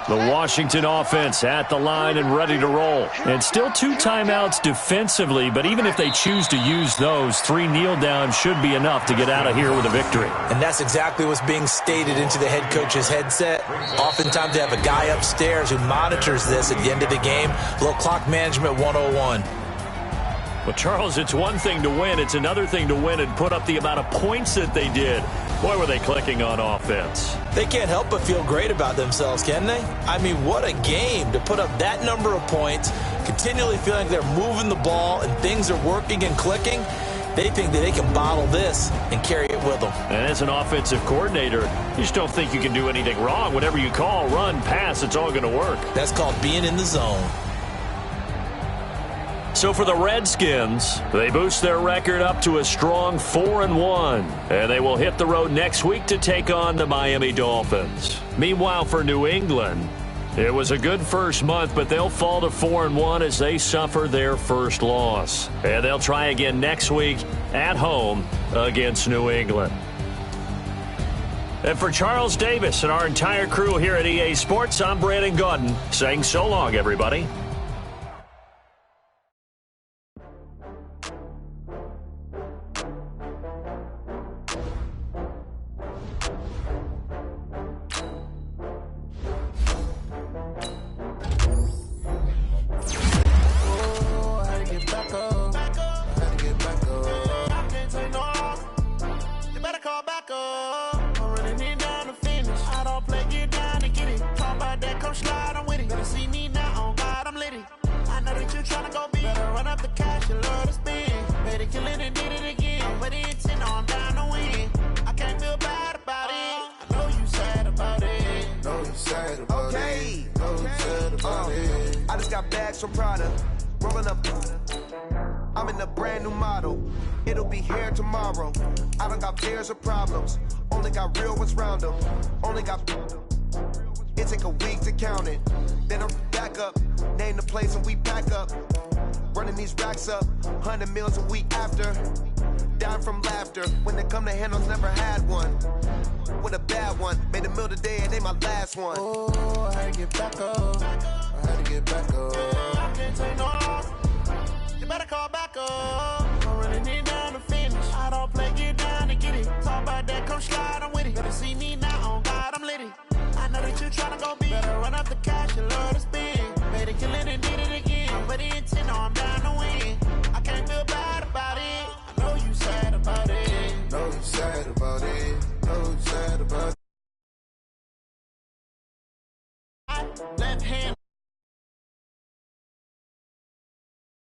The Washington offense at the line and ready to roll. And still 2 timeouts defensively, but even if they choose to use those, 3 kneel downs should be enough to get out of here with a victory. And that's exactly what's being stated into the head coach's headset. Oftentimes they have a guy upstairs who monitors this at the end of the game. Little clock management 101. Well, Charles, it's one thing to win. It's another thing to win and put up the amount of points that they did. Boy, were they clicking on offense. They can't help but feel great about themselves, can they? I mean, what a game to put up that number of points, continually feeling they're moving the ball and things are working and clicking. They think that they can bottle this and carry it with them. And as an offensive coordinator, you just don't think you can do anything wrong. Whatever you call, run, pass, it's all going to work. That's called being in the zone. So for the Redskins, they boost their record up to a strong 4-1. And they will hit the road next week to take on the Miami Dolphins. Meanwhile, for New England, it was a good first month, but they'll fall to 4-1 as they suffer their first loss. And they'll try again next week at home against New England. And for Charles Davis and our entire crew here at EA Sports, I'm Brandon Gaudin saying so long, everybody. I'm in a brand new model. It'll be here tomorrow. I don't got fears or problems. Only got real ones round them. Only got. It take a week to count it. Then I'm back up. Name the place and we pack up. Running these racks up. 100 meals a week after. Dying from laughter. When it come to handles, never had one. With a bad one. Made a meal today and they my last one. Oh, I had to get back up. I had to get back up. I can't take no loss. You better call back up. I'm running it down to finish. I don't play, get down to get it. Talk about that, come slide, I'm with it. Better see me now, on God, I'm litty. I know that you tryna go big. Better run up the cash, you love to spin. Made a killing and did it again. But the intent, no, I'm down to win.